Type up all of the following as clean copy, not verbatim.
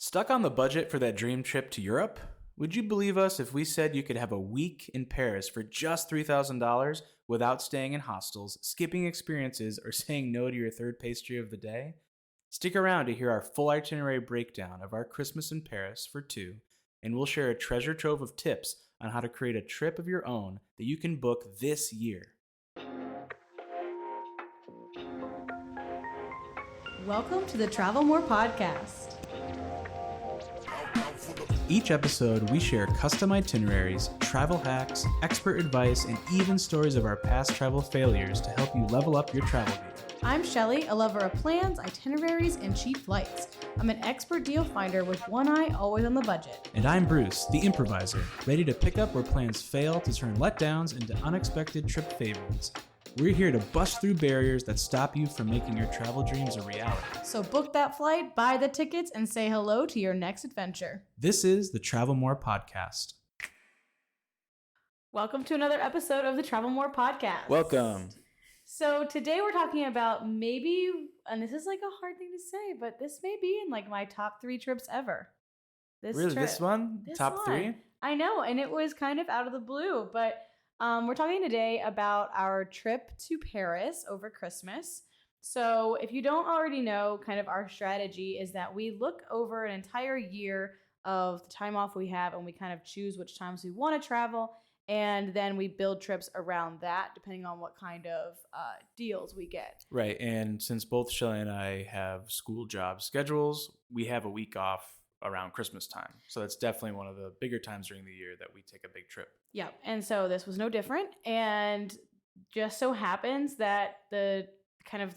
Stuck on the budget for that dream trip to Europe? Would you believe us if we said you could have a week in Paris for just $3,000 without staying in hostels, skipping experiences, or saying no to your third pastry of the day? Stick around to hear our full itinerary breakdown of our Christmas in Paris for two, and we'll share a treasure trove of tips on how to create a trip of your own that you can book this year. Welcome to the Travel More podcast. Each episode, we share custom itineraries, travel hacks, expert advice, and even stories of our past travel failures to help you level up your travel game. I'm Shelly, a lover of plans, itineraries, and cheap flights. I'm an expert deal finder with one eye always on the budget. And I'm Bruce, the improviser, ready to pick up where plans fail to turn letdowns into unexpected trip favorites. We're here to bust through barriers that stop you from making your travel dreams a reality. So book that flight, buy the tickets, and say hello to your next adventure. This is the Travel More Podcast. Welcome to another episode of the Travel More podcast. Welcome. So today we're talking about maybe, and this is like a hard thing to say, but this may be in like my top 3 trips ever. This one? Top 3? I know, and it was kind of out of the blue, but we're talking today about our trip to Paris over Christmas. So if you don't already know, kind of our strategy is that we look over an entire year of the time off we have and we kind of choose which times we want to travel. And then we build trips around that depending on what kind of deals we get. Right. And since both Shelly and I have school job schedules, we have a week off around Christmas time. So that's definitely one of the bigger times during the year that we take a big trip. Yeah. And so this was no different. And just so happens that the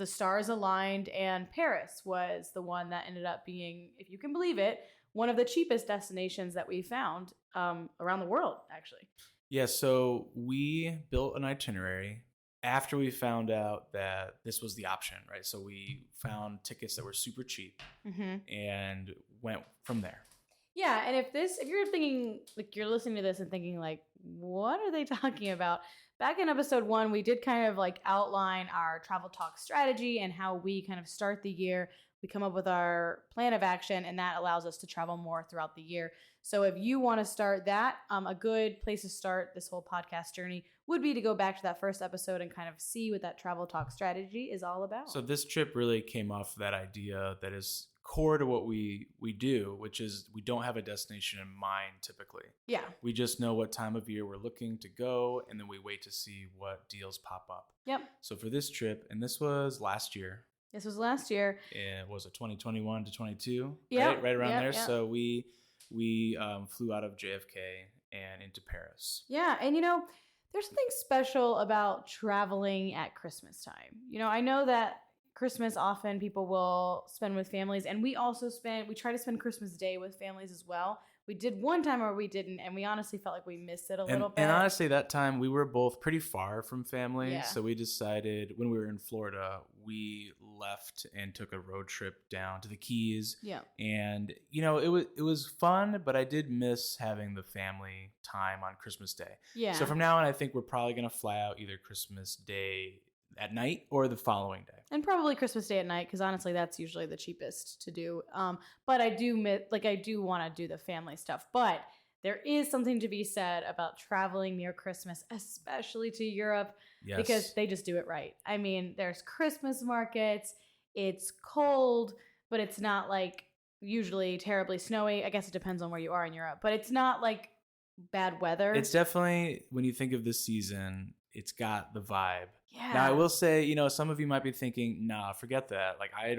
stars aligned and Paris was the one that ended up being, if you can believe it, one of the cheapest destinations that we found around the world, actually. Yeah, so we built an itinerary after we found out that this was the option, right? So we found tickets that were super cheap and went from there. Yeah, and if you're thinking, like you're listening to this and thinking like, what are they talking about? Back in episode 1, we did kind of like outline our travel talk strategy and how we kind of start the year. We come up with our plan of action, and that allows us to travel more throughout the year. So if you want to start that, a good place to start this whole podcast journey would be to go back to that first episode and kind of see what that travel talk strategy is all about. So this trip really came off that idea that is core to what we do, which is we don't have a destination in mind typically. Yeah. We just know what time of year we're looking to go, and then we wait to see what deals pop up. Yep. So for this trip, and this was last year. This was last year. And was it 2021 to 22? Yeah. Right around there. Yep. So we flew out of JFK and into Paris. Yeah. And, there's something special about traveling at Christmas time. I know that Christmas often people will spend with families, and we try to spend Christmas Day with families as well. We did one time where we didn't, and we honestly felt like we missed it a little bit. And honestly, that time we were both pretty far from family. Yeah. So we decided when we were in Florida, we left and took a road trip down to the Keys. Yeah. And, it was fun, but I did miss having the family time on Christmas Day. Yeah. So from now on, I think we're probably going to fly out either Christmas Day at night or the following day. And probably Christmas Day at night, because honestly, that's usually the cheapest to do. But I do want to do the family stuff. But there is something to be said about traveling near Christmas, especially to Europe, because they just do it right. I mean, there's Christmas markets. It's cold, but it's not like usually terribly snowy. I guess it depends on where you are in Europe, but it's not like bad weather. It's definitely, when you think of this season, it's got the vibe. Yeah. Now, I will say, some of you might be thinking, nah, forget that. Like, I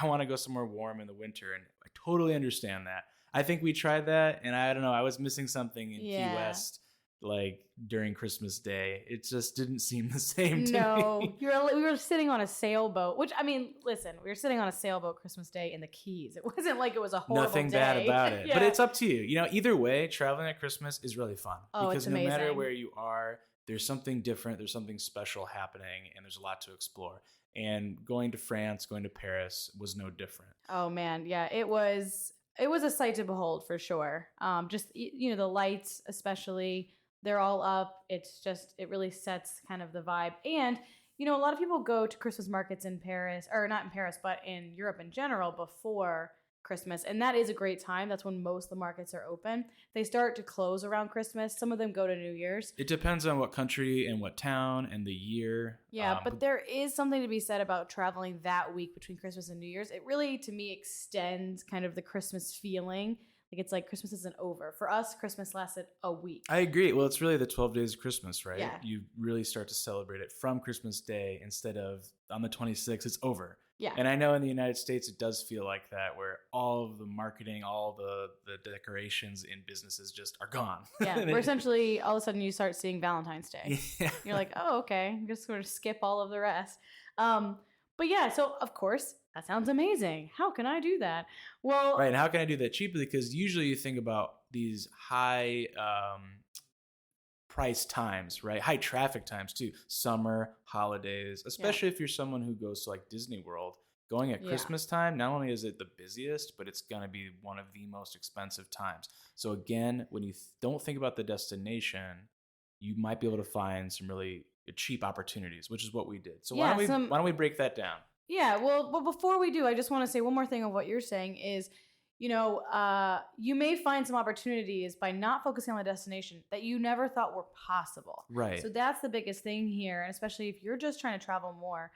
want to go somewhere warm in the winter. And I totally understand that. I think we tried that. And I don't know, I was missing something in Key West, like during Christmas Day. It just didn't seem the same to me. No, we were sitting on a sailboat, which, I mean, listen, we were sitting on a sailboat Christmas Day in the Keys. It wasn't like it was a horrible Nothing day. bad about it. Yeah. But it's up to you. Either way, traveling at Christmas is really fun. Oh, because it's amazing. No matter where you are, there's something different, there's something special happening, and there's a lot to explore. And going to France, going to Paris was no different. Oh man, yeah, it was a sight to behold for sure. Just the lights, especially, they're all up. It really sets kind of the vibe. And a lot of people go to Christmas markets in Paris, or not in Paris, but in Europe in general before Christmas. And that is a great time. That's when most of the markets are open. They start to close around Christmas. Some of them go to New Year's. It depends on what country and what town and the year. Yeah, but there is something to be said about traveling that week between Christmas and New Year's. It really, to me, extends kind of the Christmas feeling. Like it's like Christmas isn't over. For us, Christmas lasted a week. I agree. Well, it's really the 12 days of Christmas, right? Yeah. You really start to celebrate it from Christmas Day instead of on the 26th, it's over. Yeah. And I know in the United States, it does feel like that, where all of the marketing, all the decorations in businesses just are gone. Yeah, where essentially all of a sudden you start seeing Valentine's Day. Yeah. You're like, oh, okay. I'm just going to skip all of the rest. But yeah, so of course, that sounds amazing. How can I do that? Well, Right. And how can I do that cheaply? Because usually you think about these high price times, right? High traffic times too. Summer, holidays, especially if you're someone who goes to like Disney World. Going at Christmas time, not only is it the busiest, but it's going to be one of the most expensive times. So again, when you don't think about the destination, you might be able to find some really cheap opportunities, which is what we did. So why don't we break that down? Yeah, well, but before we do, I just want to say one more thing on what you're saying is, you may find some opportunities by not focusing on the destination that you never thought were possible. Right. So that's the biggest thing here. And especially if you're just trying to travel more,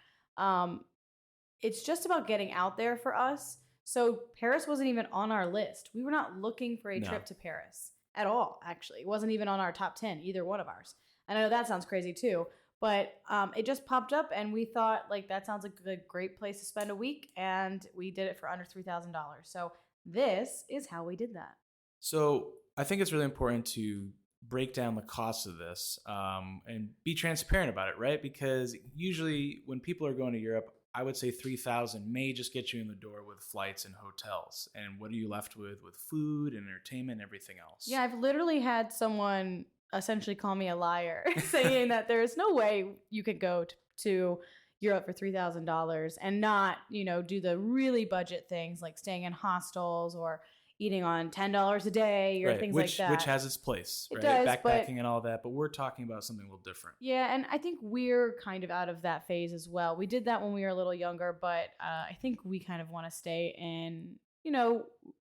it's just about getting out there for us. So Paris wasn't even on our list. We were not looking for a trip to Paris at all, actually. It wasn't even on our top 10, either one of ours. And I know that sounds crazy too. But it just popped up, and we thought, like, that sounds like a great place to spend a week, and we did it for under $3,000. So this is how we did that. So I think it's really important to break down the cost of this and be transparent about it, right? Because usually when people are going to Europe, I would say $3,000 may just get you in the door with flights and hotels. And what are you left with food and entertainment and everything else? Yeah, I've literally had someone essentially call me a liar saying that there is no way you could go to Europe for $3,000 and not, do the really budget things like staying in hostels or eating on $10 a day or things like that. Which has its place, right? It does, backpacking and all that, but we're talking about something a little different. Yeah, and I think we're kind of out of that phase as well. We did that when we were a little younger, but I think we kind of want to stay in,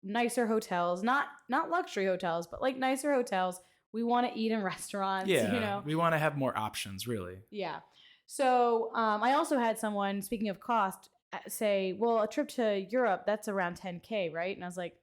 nicer hotels, not luxury hotels, but like nicer hotels. We want to eat in restaurants. Yeah, we want to have more options, really. Yeah. So I also had someone, speaking of cost, say, well, a trip to Europe, that's around $10K, right? And I was like,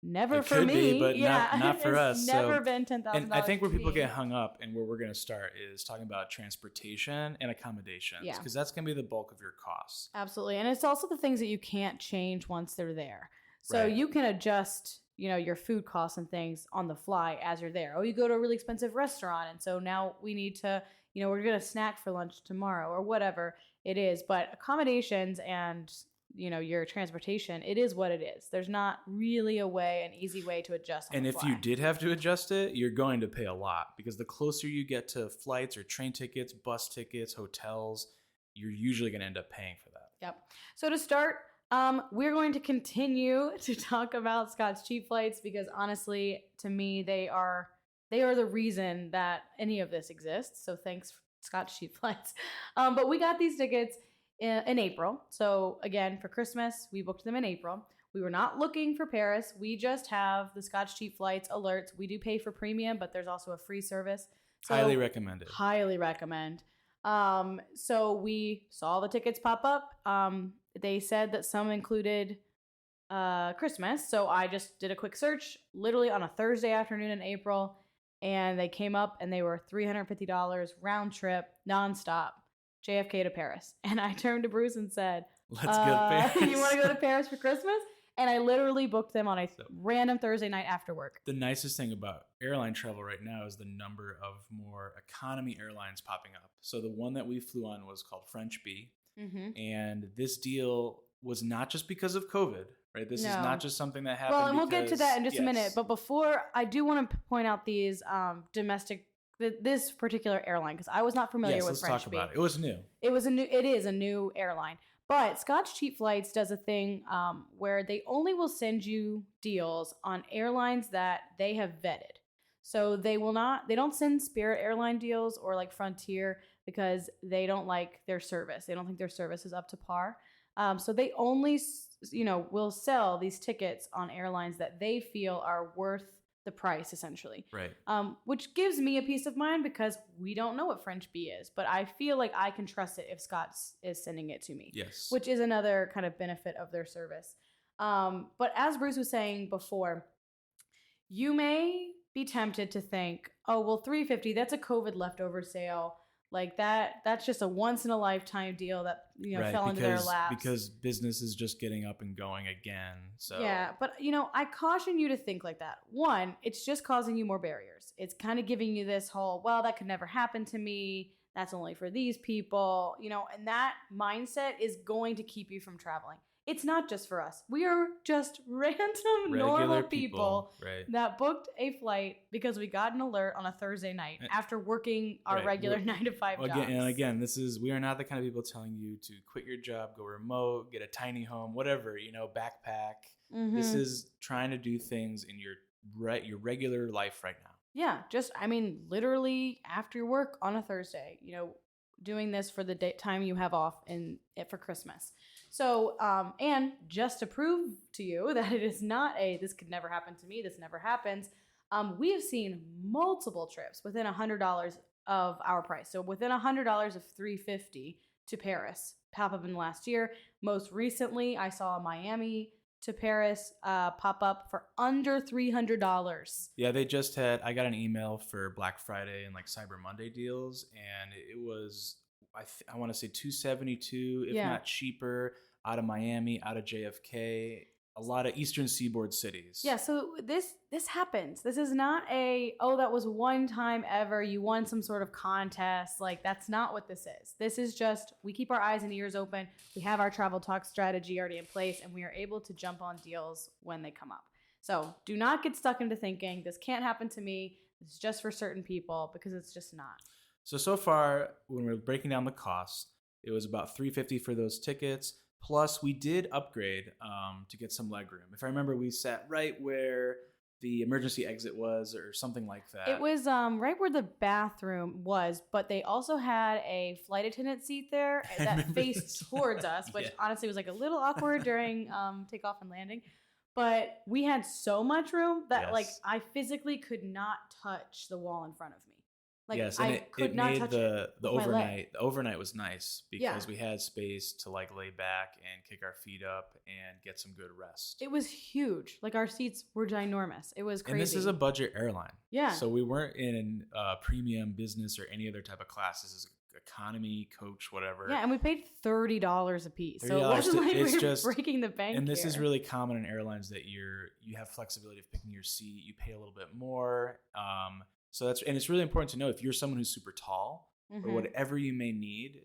never for me. Be, but not for us. Never been $10,000. And I think where people get hung up and where we're going to start is talking about transportation and accommodations. Yeah. Because that's going to be the bulk of your costs. Absolutely. And it's also the things that you can't change once they're there. So you can adjust your food costs and things on the fly as you're there. Oh, you go to a really expensive restaurant, and so now we need to, we're going to snack for lunch tomorrow or whatever it is. But accommodations and, your transportation, it is what it is. There's not really an easy way to adjust on the fly. If you did have to adjust it, you're going to pay a lot because the closer you get to flights or train tickets, bus tickets, hotels, you're usually going to end up paying for that. Yep. So to start, we're going to continue to talk about Scott's cheap flights because honestly, to me, they are the reason that any of this exists. So thanks, Scott's cheap flights. But we got these tickets in April. So again, for Christmas, we booked them in April. We were not looking for Paris. We just have the Scott's cheap flights alerts. We do pay for premium, but there's also a free service. So highly recommended. Highly recommend. So we saw the tickets pop up. They said that some included Christmas. So I just did a quick search literally on a Thursday afternoon in April, and they came up and they were $350 round trip, nonstop, JFK to Paris. And I turned to Bruce and said, let's go to Paris. You want to go to Paris for Christmas? And I literally booked them on a random Thursday night after work. The nicest thing about airline travel right now is the number of more economy airlines popping up. So the one that we flew on was called French Bee. Mm-hmm. And this deal was not just because of COVID, right? This is not just something that happened. Well, and we'll get to that in just a minute. But before, I do want to point out these this particular airline, because I was not familiar with French Bee. Let's talk about it. It was new. It is a new airline. But Scotch Cheap Flights does a thing where they only will send you deals on airlines that they have vetted. So they don't send Spirit airline deals or like Frontier because they don't like their service. They don't think their service is up to par. So they only will sell these tickets on airlines that they feel are worth the price, essentially. Right. Which gives me a peace of mind because we don't know what French bee is, but I feel like I can trust it if Scott is sending it to me. Yes. Which is another kind of benefit of their service. But as Bruce was saying before, you may be tempted to think, oh, well, $350, that's a COVID leftover sale. Like that's just a once in a lifetime deal that fell into their laps. Because business is just getting up and going again. So yeah, but I caution you to think like that. One, it's just causing you more barriers. It's kind of giving you this whole, well, that could never happen to me. That's only for these people, and that mindset is going to keep you from traveling. It's not just for us. We are just random, normal people right. that booked a flight because we got an alert on a Thursday night after working our regular 9-to-5 jobs. Again, we are not the kind of people telling you to quit your job, go remote, get a tiny home, whatever, backpack. Mm-hmm. This is trying to do things in your regular life right now. Yeah, literally after work on a Thursday, doing this for the time you have off for Christmas. So, and just to prove to you that it is not this could never happen to me, this never happens, we have seen multiple trips within $100 of our price. So within $100 of $350 to Paris pop up in the last year. Most recently, I saw a Miami to Paris pop up for under $300. Yeah, I got an email for Black Friday and like Cyber Monday deals, and it was I want to say $272, if not cheaper, out of Miami, out of JFK, a lot of Eastern Seaboard cities. Yeah, so this happens. This is not that was one time ever, you won some sort of contest. Like, that's not what this is. This is just, we keep our eyes and ears open. We have our travel talk strategy already in place, and we are able to jump on deals when they come up. So do not get stuck into thinking, this can't happen to me. It's just for certain people, because it's just not. So far, when we're breaking down the cost, it was about $350 for those tickets. Plus, we did upgrade to get some legroom. If I remember, we sat right where the emergency exit was, or something like that. It was right where the bathroom was, but they also had a flight attendant seat there that faced towards us, which honestly was like a little awkward during takeoff and landing. But we had so much room that I physically could not touch the wall in front of me. I could not touch it. The overnight was nice because we had space to lay back and kick our feet up and get some good rest. It was huge. Our seats were ginormous. It was crazy. And this is a budget airline. Yeah. So we weren't in premium business or any other type of class. This is economy, coach, whatever. Yeah, and we paid $30 a piece. So it wasn't like we were breaking the bank. And this is really common in airlines that you have flexibility of picking your seat. You pay a little bit more. So it's really important to know if you're someone who's super tall or whatever you may need.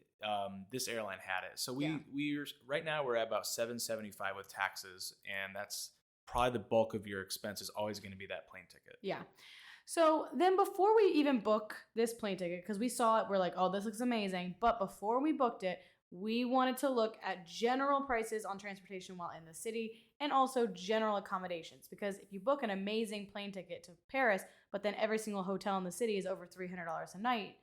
This airline had it. So we're right now we're at about $775 with taxes, and that's probably the bulk of your expense is always going to be that plane ticket. Yeah. So then before we even book this plane ticket, because we saw it, we're like, oh, this looks amazing. But before we booked it, we wanted to look at general prices on transportation while in the city and also general accommodations. Because if you book an amazing plane ticket to Paris, but then every single hotel in the city is over $300 a night,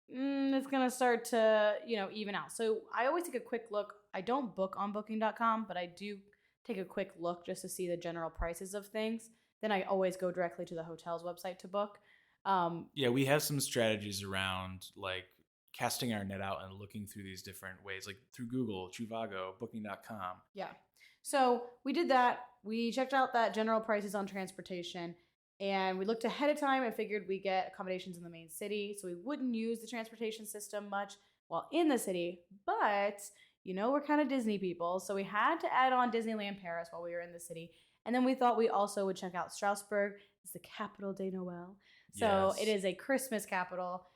it's going to start to, even out. So I always take a quick look. I don't book on booking.com, but I do take a quick look just to see the general prices of things. Then I always go directly to the hotel's website to book. We have some strategies around casting our net out and looking through these different ways, like through Google, Trivago, booking.com. Yeah. So we did that. We checked out that general prices on transportation, and we looked ahead of time and figured we get accommodations in the main city, so we wouldn't use the transportation system much while in the city. But, we're kind of Disney people, so we had to add on Disneyland Paris while we were in the city. And then we thought we also would check out Strasbourg. It's the capital de Noël. So It is a Christmas capital.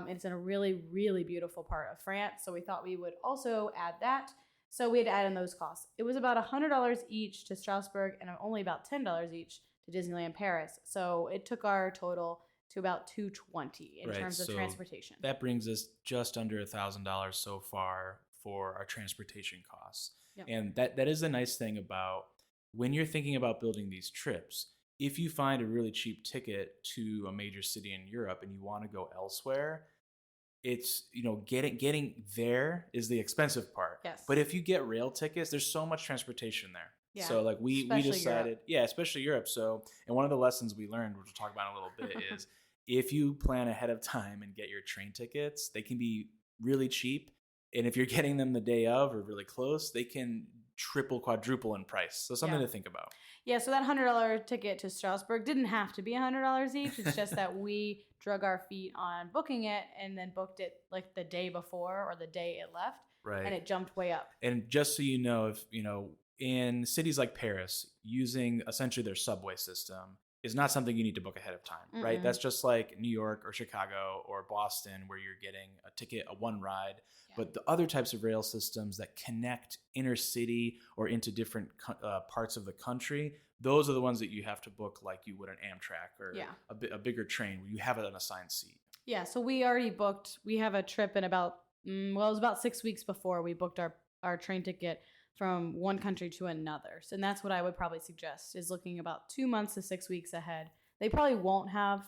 It's in a really, really beautiful part of France. So we thought we would also add that. So we had to add in those costs. It was about $100 each to Strasbourg and only about $10 each to Disneyland Paris. So it took our total to about $220 in terms of transportation. That brings us just under $1,000 so far for our transportation costs. Yep. And that is the nice thing about when you're thinking about building these trips. If you find a really cheap ticket to a major city in Europe and you want to go elsewhere, it's, getting there is the expensive part. Yes. But if you get rail tickets, there's so much transportation there. Yeah. So like we Especially decided, Europe. yeah, especially Europe. So, and one of the lessons we learned, which we'll talk about in a little bit, is if you plan ahead of time and get your train tickets, they can be really cheap. And if you're getting them the day of or really close, they can triple, quadruple in price. So something to think about. Yeah, so that $100 ticket to Strasbourg didn't have to be $100 each. It's just that we drug our feet on booking it and then booked it like the day before or the day it left. Right. And it jumped way up. And just so you know, if in cities like Paris, using essentially their subway system is not something you need to book ahead of time, right? That's just like New York or Chicago or Boston, where you're getting a ticket, a one ride. Yeah. But the other types of rail systems that connect inner city or into different parts of the country, those are the ones that you have to book like you would an Amtrak or a bigger train where you have an assigned seat. Yeah, so we already booked. We have a trip in about, it was about 6 weeks before we booked our train ticket from one country to another. So, and that's what I would probably suggest, is looking about 2 months to 6 weeks ahead. They probably won't have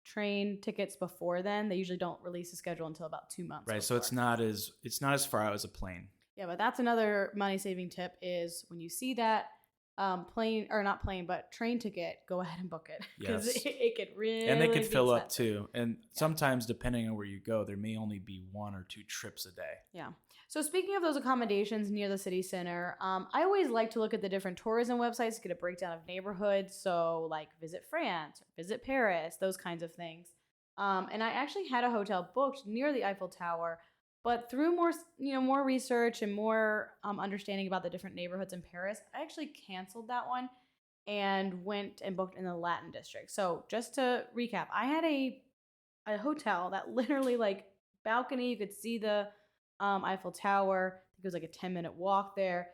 train tickets before then. They usually don't release a schedule until about 2 months. Right. Before. So it's not as far out as a plane. Yeah, but that's another money saving tip, is when you see that train ticket, go ahead and book it, because it could really, and they could fill up too. And sometimes, depending on where you go, there may only be 1 or 2 trips a day. Yeah. So speaking of those accommodations near the city center, I always like to look at the different tourism websites to get a breakdown of neighborhoods. So like Visit France, or Visit Paris, those kinds of things. And I actually had a hotel booked near the Eiffel Tower, but through more research and more understanding about the different neighborhoods in Paris, I actually canceled that one and went and booked in the Latin district. So just to recap, I had a hotel that literally, like, balcony, you could see the Eiffel Tower. I think it was like a 10-minute walk there.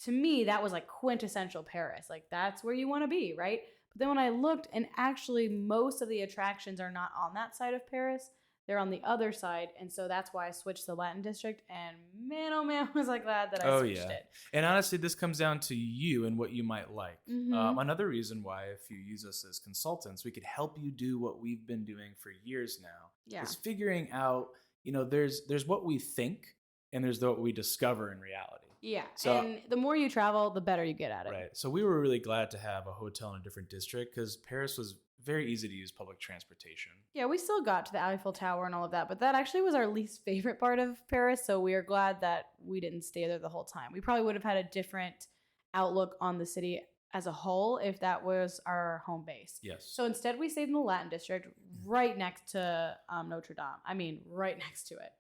To me, that was like quintessential Paris. Like, that's where you want to be, right? But then when I looked, and actually most of the attractions are not on that side of Paris. They're on the other side. And so that's why I switched to the Latin district. And man, oh man, was I glad that I switched it. And honestly, this comes down to you and what you might like. Mm-hmm. Another reason why, if you use us as consultants, we could help you do what we've been doing for years now. Yeah. Is figuring out, there's what we think and there's what we discover in reality. Yeah. So, and the more you travel, the better you get at it. Right. So we were really glad to have a hotel in a different district, because Paris was very easy to use public transportation. Yeah, we still got to the Eiffel Tower and all of that, but that actually was our least favorite part of Paris. So we are glad that we didn't stay there the whole time. We probably would have had a different outlook on the city as a whole if that was our home base. Yes. So instead, we stayed in the Latin district, right next to Notre Dame. I mean, right next to it.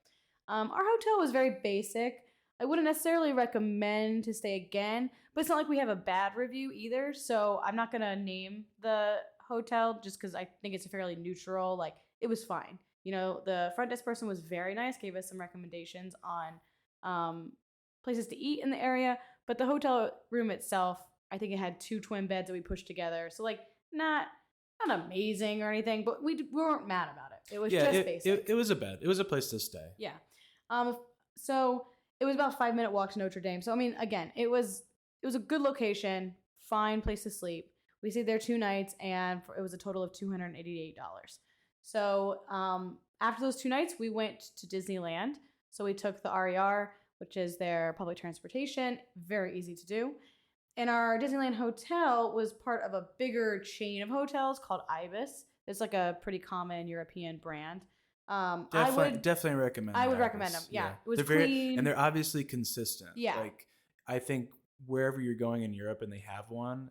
Our hotel was very basic. I wouldn't necessarily recommend to stay again, but it's not like we have a bad review either. So I'm not going to name the hotel just because I think it's fairly neutral. Like, it was fine. The front desk person was very nice, gave us some recommendations on places to eat in the area. But the hotel room itself, I think it had 2 twin beds that we pushed together. So, like, not amazing or anything, but we weren't mad about it. It was just basic. It was a bed. It was a place to stay. Yeah. So it was about a 5-minute walk to Notre Dame. So, I mean, again, it was a good location, fine place to sleep. We stayed there 2 nights, and it was a total of $288. So after those 2 nights, we went to Disneyland. So we took the RER, which is their public transportation, very easy to do. And our Disneyland hotel was part of a bigger chain of hotels called Ibis. It's like a pretty common European brand. Definitely recommend. I would recommend them. Yeah, it was they're clean, and they're obviously consistent. Yeah, like I think wherever you're going in Europe and they have one,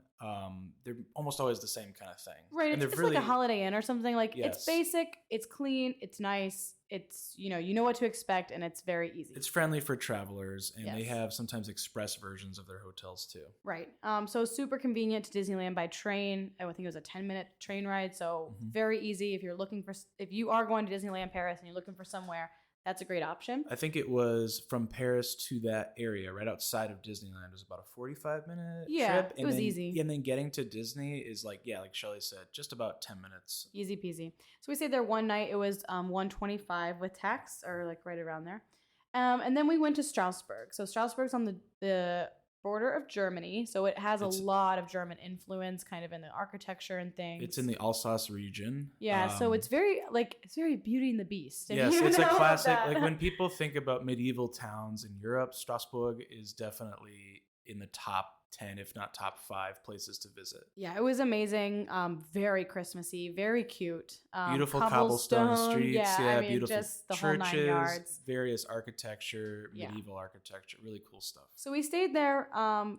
they're almost always the same kind of thing. Right, and it's really, like a Holiday Inn or something. Like, yes. It's basic, it's clean, it's nice, it's you know what to expect, and it's very easy. It's friendly for travelers, and yes. They have sometimes express versions of their hotels too. Right. So super convenient to Disneyland by train. I think it was a 10-minute train ride, so very easy if you are going to Disneyland Paris and you're looking for somewhere. That's a great option. I think it was from Paris to that area right outside of Disneyland. It was about a 45-minute trip. It was easy. And then getting to Disney is like Shelley said, just about 10 minutes. Easy peasy. So we stayed there one night. It was $125 with tax, or like right around there. And then we went to Strasbourg. So Strasbourg's on the border of Germany, so it has a lot of German influence, kind of in the architecture and things. It's in the Alsace region. Yeah, so it's very Beauty and the Beast. Yes, it's a classic. Like when people think about medieval towns in Europe, Strasbourg is definitely in the top 10, if not top 5 places to visit. Yeah, it was amazing. Very Christmassy, very cute. Beautiful cobblestone streets. Yeah, I mean, beautiful just the churches, whole 9 yards. Various architecture, medieval architecture, really cool stuff. So we stayed there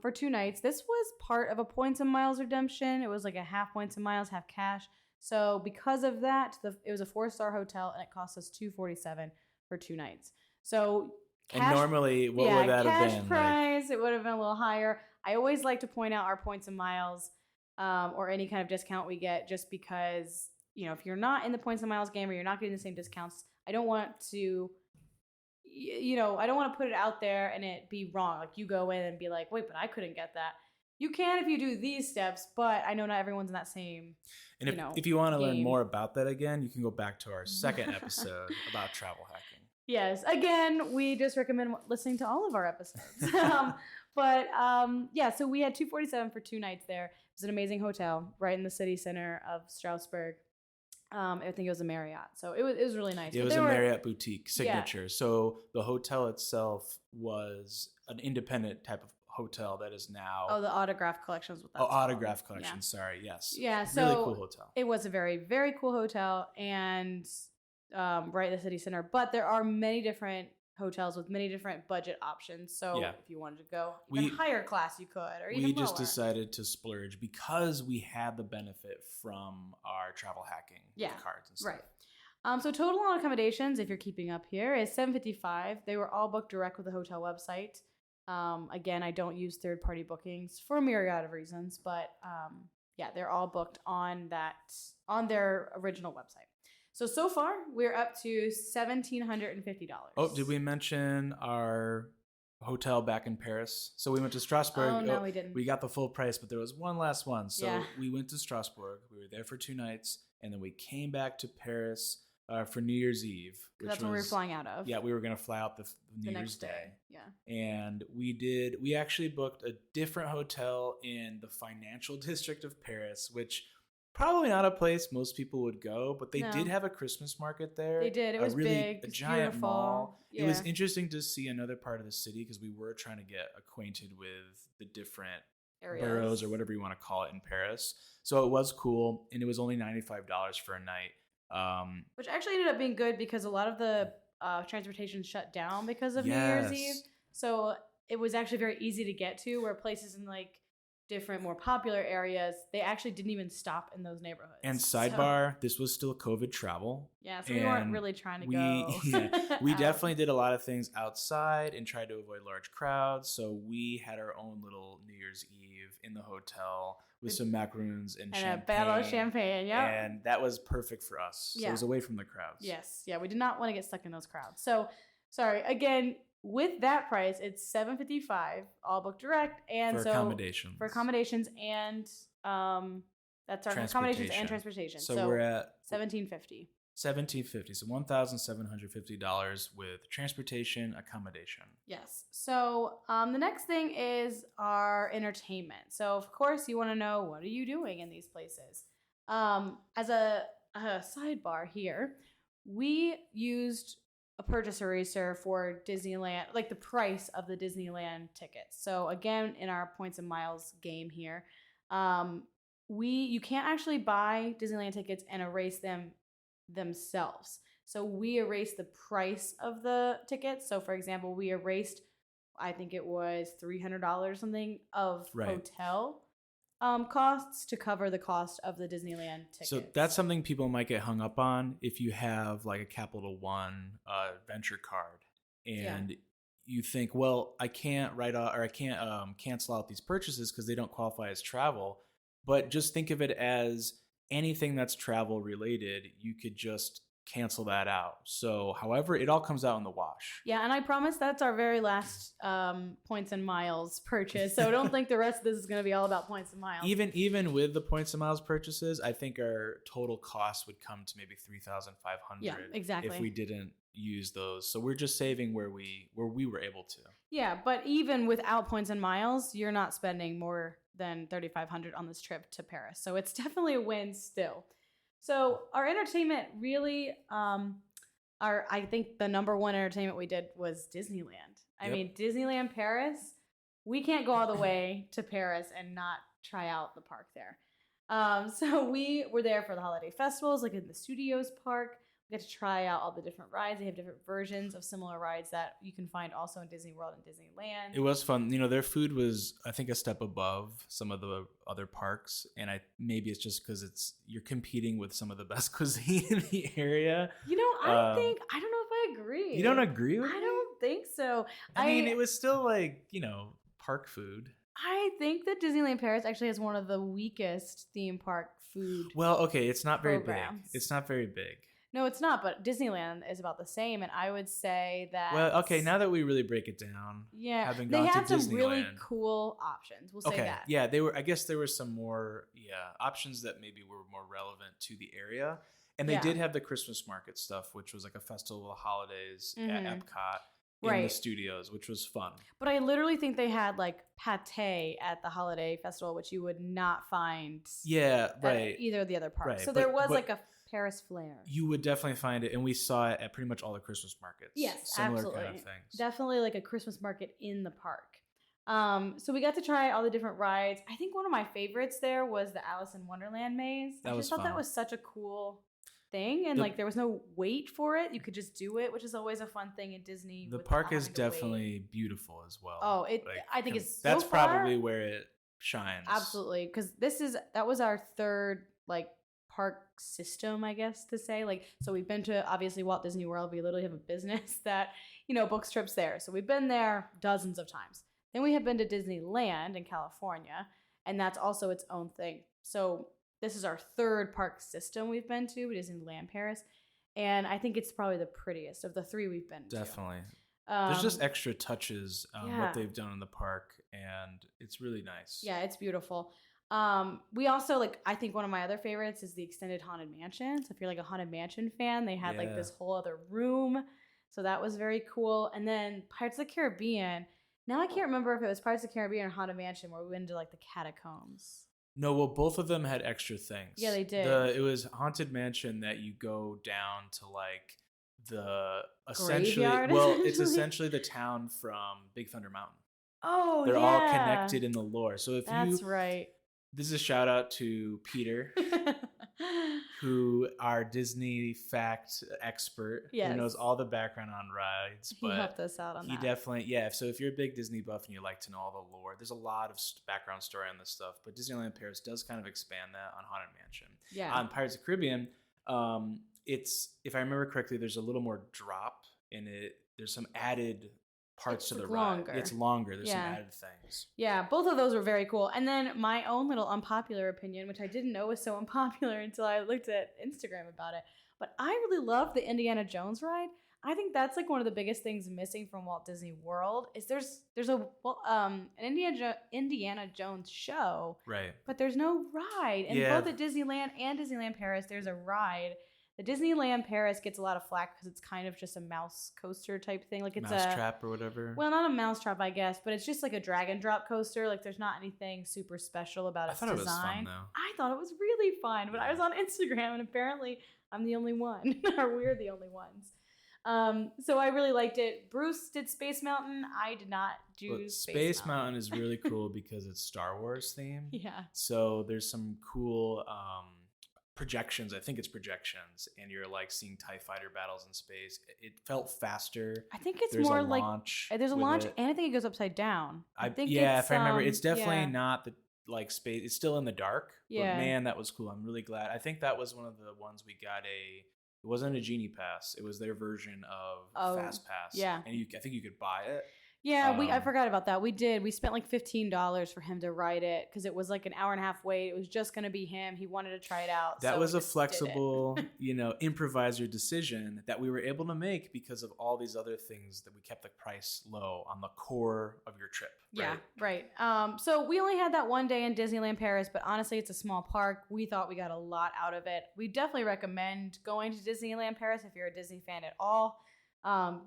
for 2 nights. This was part of a points and miles redemption. It was like a half points and miles, half cash. So because of that, it was a 4-star hotel, and it cost us $247 for 2 nights. So and normally, what would that have been? Cash price, it would have been a little higher. I always like to point out our points and miles or any kind of discount we get, just because, if you're not in the points and miles game or you're not getting the same discounts, I don't want to, I don't want to put it out there and it be wrong. Like you go in and be like, wait, but I couldn't get that. You can if you do these steps, but I know not everyone's in that same. And if you want to learn more about that again, you can go back to our second episode about travel hacking. Yes. Again, we just recommend listening to all of our episodes. So we had $247 for 2 nights there. It was an amazing hotel right in the city center of Strasbourg. I think it was a Marriott. So it was really nice. It was a Marriott boutique signature. Yeah. So the hotel itself was an independent type of hotel that is now... Oh, the Autograph Collection was what that's Autograph Collection. Yeah. Sorry. Yes. Yeah. So really cool hotel. It was a very, very cool hotel, and right in the city center. But there are many different hotels with many different budget options. So if you wanted to go even higher class, you could, or even we lower. Just decided to splurge because we had the benefit from our travel hacking with cards and stuff. Right. So total on accommodations, if you're keeping up here, is $755. They were all booked direct with the hotel website. Again, I don't use third-party bookings for a myriad of reasons, but they're all booked on their original website. So far, we're up to $1,750. Oh, did we mention our hotel back in Paris? So we went to Strasbourg. Oh, no, we didn't. We got the full price, but there was one last one. So we went to Strasbourg. We were there for 2 nights, and then we came back to Paris for New Year's Eve. That's when we were flying out of. Yeah, we were going to fly out the New Year's Day. Yeah. And we actually booked a different hotel in the financial district of Paris, which... probably not a place most people would go, but they did have a Christmas market there. They did. It was big. A giant beautiful mall. Yeah. It was interesting to see another part of the city because we were trying to get acquainted with the different boroughs or whatever you want to call it in Paris. So it was cool, and it was only $95 for a night. Which actually ended up being good because a lot of the transportation shut down because of New Year's Eve. So it was actually very easy to get to, where places in different, more popular areas, they actually didn't even stop in those neighborhoods. And sidebar, this was still COVID travel. Yeah, so we weren't really trying to go. We definitely did a lot of things outside and tried to avoid large crowds. So we had our own little New Year's Eve in the hotel with some macaroons and champagne. And a bottle of champagne, And that was perfect for us. So it was away from the crowds. Yes, we did not want to get stuck in those crowds. So, sorry, again... with that price, it's $755, all booked direct, and for accommodations and that's our accommodations and transportation. So we're at $1,750. $1,750, so $1,750 with transportation, accommodation. Yes. So the next thing is our entertainment. So of course you want to know, what are you doing in these places? As a sidebar here, we used a purchase eraser for Disneyland, like the price of the Disneyland tickets. So again, in our points and miles game here, you can't actually buy Disneyland tickets and erase them themselves. So we erased the price of the tickets. So for example, we erased, I think it was $300 something of hotel costs to cover the cost of the Disneyland tickets. So that's something people might get hung up on if you have like a Capital One Venture card and you think, well, I can't write off or I can't cancel out these purchases because they don't qualify as travel. But just think of it as anything that's travel related, you could just cancel that out. So however, it all comes out in the wash. Yeah, and I promise that's our very last points and miles purchase. So don't think the rest of this is going to be all about points and miles. Even with the points and miles purchases, I think our total cost would come to maybe $3,500. Yeah, exactly. If we didn't use those. So we're just saving where we were able to. Yeah, but even without points and miles, you're not spending more than 3,500 on this trip to Paris. So it's definitely a win still. So our entertainment really, I think the number one entertainment we did was Disneyland. I Yep. mean, Disneyland Paris, we can't go all the way to Paris and not try out the park there. So we were there for the holiday festivals, like in the Studios Park. We got to try out all the different rides. They have different versions of similar rides that you can find also in Disney World and Disneyland. It was fun. You know, their food was, I think, a step above some of the other parks, and maybe it's just because you're competing with some of the best cuisine in the area. You know, I don't know if I agree. You don't agree with me? I don't think so. I mean, it was still like, park food. I think that Disneyland Paris actually has one of the weakest theme park food. Well, okay, it's not very big. programs. It's not very big. No, it's not, but Disneyland is about the same, and I would say that. Well, okay, now that we really break it down, yeah, having they gone had to some really Disneyland. cool options. We'll say Okay, that. yeah, I guess there were some more, options that maybe were more relevant to the area, and they Yeah. did have the Christmas market stuff, which was like a festival of holidays at Mhm. Epcot in the Right. studios, which was fun. But I literally think they had like pate at the holiday festival, which you would not find Yeah, at right. either of the other parks. Right, So there but- was but- like a Paris flair. You would definitely find it, and we saw it at pretty much all the Christmas markets. Yes, similar absolutely. kind of things. Definitely like a Christmas market in the park. So we got to try all the different rides. I think one of my favorites there was the Alice in Wonderland maze. That I was just thought fun. that was such a cool thing, and The- like there was no wait for it. You could just do it, which is always a fun thing in Disney. The with park not is having to wait. definitely beautiful as well. Oh, I think it's so that's far- probably where it shines. Absolutely, because that was our third like park system, I guess to say. Like, so we've been to obviously Walt Disney World. We literally have a business that books trips there, so we've been there dozens of times. Then we have been to Disneyland in California, and that's also its own thing. So this is our third park system we've been to, Disneyland Paris, and I think it's probably the prettiest of the three we've been to. Definitely. There's just extra touches yeah. what they've done in the park, and it's really nice. Yeah, it's beautiful. We also I think one of my other favorites is the extended Haunted Mansion. So if you're like a Haunted Mansion fan, they had like Yeah. this whole other room. So that was very cool. And then Pirates of the Caribbean. Now I can't remember if it was Pirates of the Caribbean or Haunted Mansion where we went into like the catacombs. No, well, both of them had extra things. Yeah, they did. It was Haunted Mansion that you go down to like the essentially. Graveyard, Well, it's essentially? essentially the town from Big Thunder Mountain. Oh, They're yeah. all connected in the lore. So if That's right. this is a shout out to Peter, who our Disney fact expert, Yes. who knows all the background on rides. He But helped us out on he that. definitely, So if you're a big Disney buff and you like to know all the lore, there's a lot of background story on this stuff. But Disneyland Paris does kind of expand that on Haunted Mansion. Yeah. On Pirates of the Caribbean, it's, if I remember correctly, there's a little more drop in it. There's some added parts It's to the longer. ride. It's longer. There's some Yeah. added things. Yeah, both of those were very cool. And then my own little unpopular opinion, which I didn't know was so unpopular until I looked at Instagram about it. But I really love the Indiana Jones ride. I think that's like one of the biggest things missing from Walt Disney World is there's an Indiana Jones show, Right. but there's no ride. And Yeah. both at Disneyland and Disneyland Paris, there's a ride. The Disneyland Paris gets a lot of flack because it's kind of just a mouse coaster type thing. Like it's Mousetrap or whatever. well, not a mousetrap, I guess, but it's just like a drag and drop coaster. Like there's not anything super special about I its thought it was design. fun, though. I thought it was really fun, but I was on Instagram and apparently I'm the only one, or we're the only ones. So I really liked it. Bruce did Space Mountain. I did not do But Space Mountain is really cool because it's Star Wars themed. Yeah. So there's some cool projections. I think it's projections, and you're like seeing TIE fighter battles in space. It felt faster. I think it's There's more a like launch there's a with launch, it. and I think it goes upside down. I think if I remember, it's definitely yeah. not the like space. It's still in the dark. Yeah. But man, that was cool. I'm really glad. I think that was one of the ones we got It wasn't a Genie Pass. It was their version of Fast Pass. yeah. And I think you could buy it. Yeah, I Um, forgot about that. We did. We spent like $15 for him to ride it because it was like an hour and a half wait. It was just going to be him. He wanted to try it out. That so was we a just did it. flexible, improviser decision that we were able to make because of all these other things that we kept the price low on the core of your trip. Yeah, right. So we only had that one day in Disneyland Paris, but honestly, it's a small park. We thought we got a lot out of it. We definitely recommend going to Disneyland Paris if you're a Disney fan at all.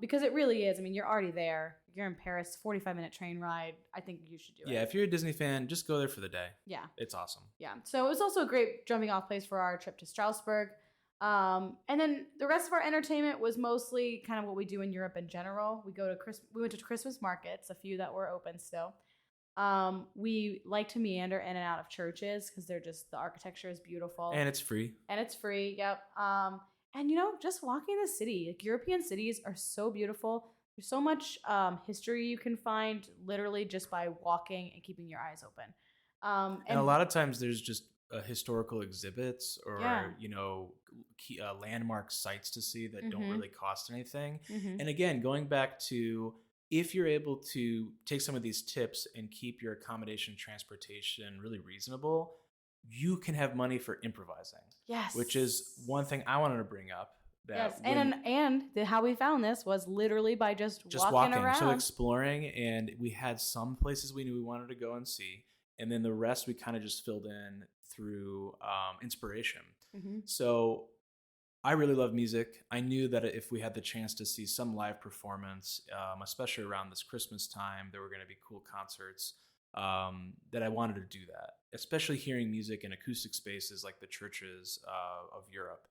Because it really is. I mean, you're already there. You're in Paris, 45-minute train ride. I think you should do it. Yeah, if you're a Disney fan, just go there for the day. Yeah. It's awesome. Yeah. So it was also a great jumping off place for our trip to Strasbourg. And then the rest of our entertainment was mostly kind of what we do in Europe in general. We went to Christmas markets, a few that were open still. We like to meander in and out of churches because the architecture is beautiful. And it's free. Yep. And just walking the city, like European cities are so beautiful. There's so much history you can find literally just by walking and keeping your eyes open. And a lot of times there's just historical exhibits or key, landmark sites to see that don't really cost anything. And again, going back to, if you're able to take some of these tips and keep your accommodation transportation really reasonable, you can have money for improvising. Yes. Which is one thing I wanted to bring up. Yes, how we found this was literally by just walking around. So exploring, and we had some places we knew we wanted to go and see, and then the rest we kind of just filled in through inspiration. So I really love music. I knew that if we had the chance to see some live performance, especially around this Christmas time, there were going to be cool concerts, that I wanted to do that, especially hearing music in acoustic spaces like the churches of Europe.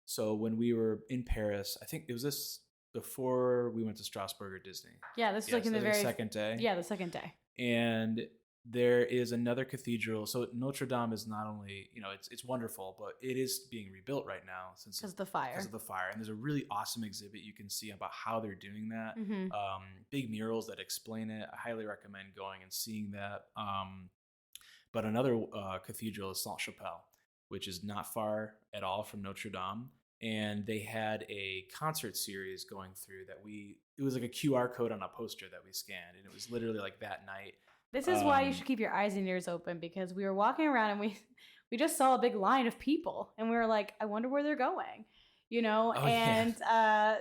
So when we were in Paris, I think it was this before we went to Strasbourg or Disney. Yeah, this was like in the very second day. Yeah, the second day. And there is another cathedral. So Notre Dame is not only, it's wonderful, but it is being rebuilt right now because of the fire. And there's a really awesome exhibit you can see about how they're doing that. Big murals that explain it. I highly recommend going and seeing that. But another cathedral is Sainte-Chapelle, which is not far at all from Notre Dame. And they had a concert series going through it was like a QR code on a poster that we scanned. And it was literally like that night. This is why you should keep your eyes and ears open, because we were walking around and we just saw a big line of people and we were like, I wonder where they're going,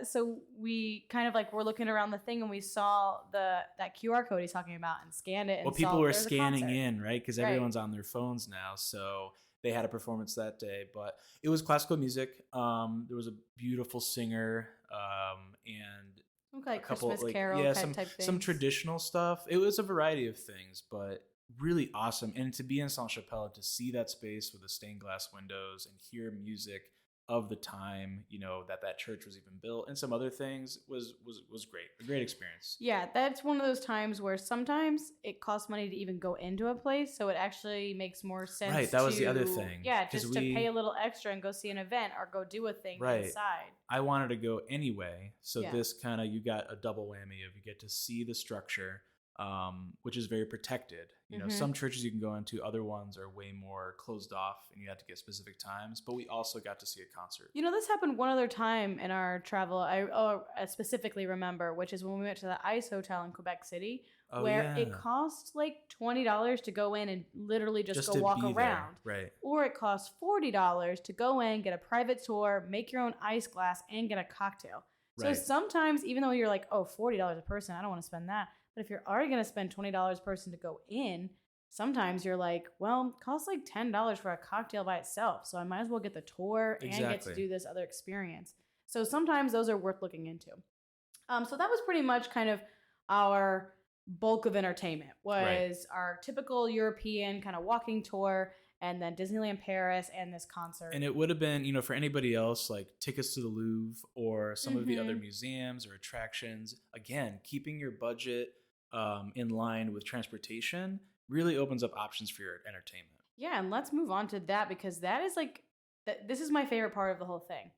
so we kind of were looking around the thing and we saw that QR code he's talking about and scanned it. And people were scanning in, right? Because everyone's on their phones now. So they had a performance that day, but it was classical music. There was a beautiful singer, and a couple Christmas carol type things. Some traditional stuff. It was a variety of things, but really awesome. And to be in Sainte-Chapelle, to see that space with the stained glass windows and hear music of the time, that church was even built, and some other things was great. A great experience. Yeah, that's one of those times where sometimes it costs money to even go into a place, so it actually makes more sense. Right, that was the other thing. Yeah, just to pay a little extra and go see an event or go do a thing inside. I wanted to go anyway, so this kind of, you got a double whammy of, you get to see the structure, which is very protected. Some churches you can go into, other ones are way more closed off and you have to get specific times, but we also got to see a concert. This happened one other time in our travel. I specifically remember, which is when we went to the Ice Hotel in Quebec City, where it cost like $20 to go in and literally just go walk around. Right. Or it cost $40 to go in, get a private tour, make your own ice glass, and get a cocktail. Right. So sometimes, even though you're like, $40 a person, I don't want to spend that. But if you're already going to spend $20 a person to go in, sometimes you're like, well, it costs like $10 for a cocktail by itself. So I might as well get the tour and get to do this other experience. So sometimes those are worth looking into. So that was pretty much kind of our bulk of entertainment, was our typical European kind of walking tour, and then Disneyland Paris and this concert. And it would have been, for anybody else, like tickets to the Louvre or some of the other museums or attractions. Again, keeping your budget in line with transportation really opens up options for your entertainment. Yeah, and let's move on to that, because that is this is my favorite part of the whole thing.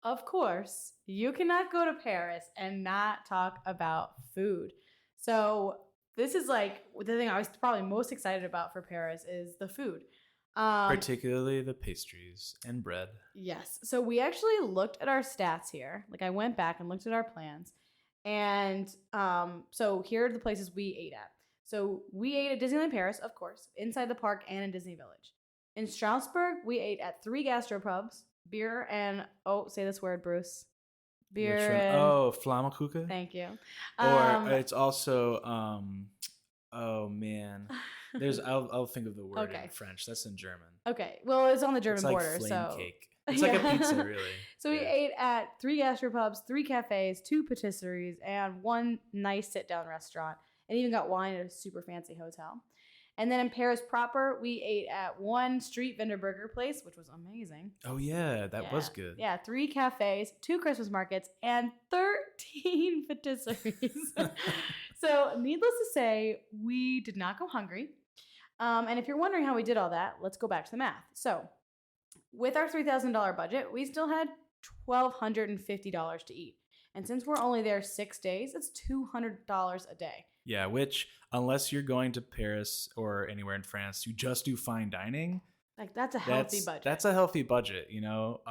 Of course, you cannot go to Paris and not talk about food. So this is the thing I was probably most excited about for Paris is the food. Particularly the pastries and bread. Yes. So we actually looked at our stats here. I went back and looked at our plans. And so here are the places we ate at. So we ate at Disneyland Paris, of course, inside the park and in Disney Village. In Strasbourg, we ate at 3 gastropubs, beer and, say this word, Bruce. Beer and... Flammekuchen? Thank you. Or it's also, I'll think of the word in French. That's in German. Okay. Well, it's on the German it's like border. flame so cake. It's like a pizza, really. So we ate at 3 gastropubs, 3 cafes, 2 patisseries, and 1 nice sit-down restaurant, and even got wine at a super fancy hotel. And then in Paris proper, we ate at 1 street vendor burger place, which was amazing. Oh, yeah, that was good. Yeah, 3 cafes, 2 Christmas markets, and 13 patisseries. So needless to say, we did not go hungry. And if you're wondering how we did all that, let's go back to the math. So with our $3,000 budget, we still had $1,250 to eat. And since we're only there 6 days, it's $200 a day. Yeah, which, unless you're going to Paris or anywhere in France, you just do fine dining. Like, that's a healthy budget. That's a healthy budget, you know?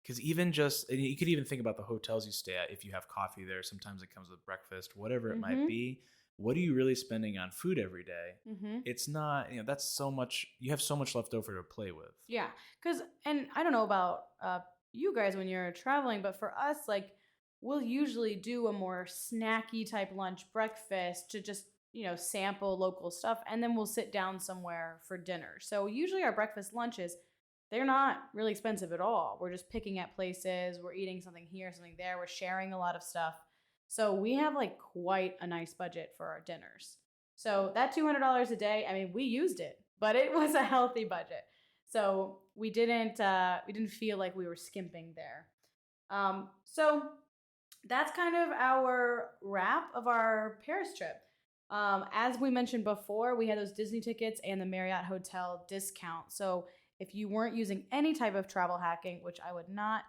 Because even just, and you could even think about the hotels you stay at. If you have coffee there, sometimes it comes with breakfast, whatever it might be. What are you really spending on food every day? It's not, you know, that's so much, you have so much left over to play with. Yeah, because, and I don't know about you guys when you're traveling, but for us, like, we'll usually do a more snacky type lunch, breakfast to just, you know, sample local stuff. And then we'll sit down somewhere for dinner. So usually our breakfast lunches, they're not really expensive at all. We're just picking at places. We're eating something here, something there. We're sharing a lot of stuff. So we have like quite a nice budget for our dinners. So that $200 a day, I mean, we used it, but it was a healthy budget. So we didn't feel like we were skimping there. So that's kind of our wrap of our Paris trip. As we mentioned before, we had those Disney tickets and the Marriott Hotel discount. So if you weren't using any type of travel hacking, which I would not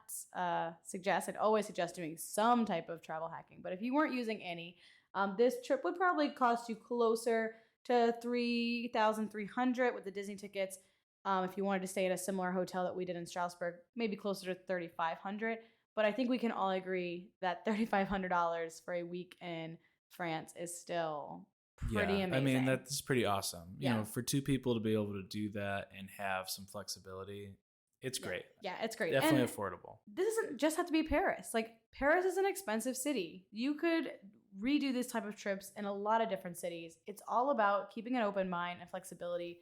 suggest, I'd always suggest doing some type of travel hacking. But if you weren't using any, this trip would probably cost you closer to $3,300 with the Disney tickets. If you wanted to stay at a similar hotel that we did in Strasbourg, maybe closer to $3,500. But I think we can all agree that $3,500 for a week in France is still pretty amazing. I mean, that's pretty awesome. You know, for 2 people to be able to do that and have some flexibility, it's great. Yeah, it's great. Definitely affordable. This doesn't just have to be Paris. Like, Paris is an expensive city. You could redo this type of trips in a lot of different cities. It's all about keeping an open mind and flexibility.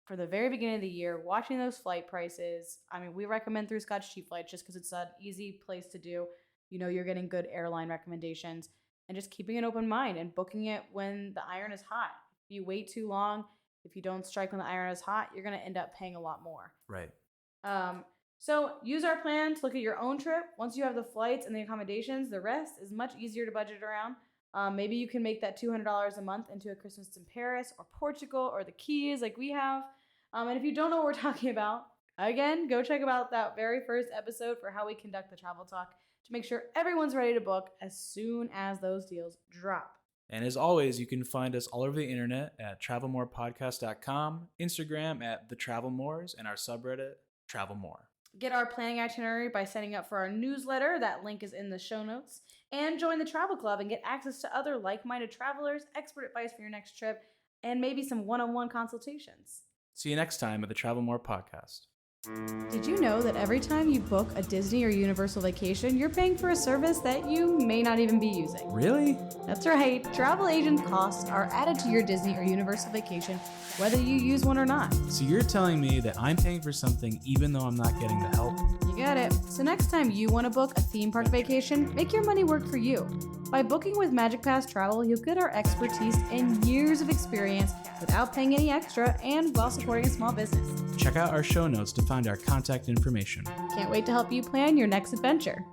For the very beginning of the year, watching those flight prices. I mean, we recommend through Scotch Cheap Flights just because it's an easy place to do. You know, you're getting good airline recommendations and just keeping an open mind and booking it when the iron is hot. If you wait too long, if you don't strike when the iron is hot, you're going to end up paying a lot more. Right. So use our plan to look at your own trip. Once you have the flights and the accommodations, the rest is much easier to budget around. Maybe you can make that $200 a month into a Christmas in Paris or Portugal or the Keys like we have. And if you don't know what we're talking about, again, go check out that very first episode for how we conduct the travel talk to make sure everyone's ready to book as soon as those deals drop. And as always, you can find us all over the internet at travelmorepodcast.com, Instagram at thetravelmores, and our subreddit, travelmore. Get our planning itinerary by signing up for our newsletter. That link is in the show notes. And join the travel club and get access to other like-minded travelers, expert advice for your next trip, and maybe some one-on-one consultations. See you next time at the Travel More Podcast. Did you know that every time you book a Disney or Universal vacation, you're paying for a service that you may not even be using? Really? That's right. Travel agent costs are added to your Disney or Universal vacation, whether you use one or not. So you're telling me that I'm paying for something even though I'm not getting the help? You got it. So next time you want to book a theme park vacation, make your money work for you. By booking with Magic Pass Travel, you'll get our expertise and years of experience without paying any extra and while supporting a small business. Check out our show notes to find our contact information. Can't wait to help you plan your next adventure.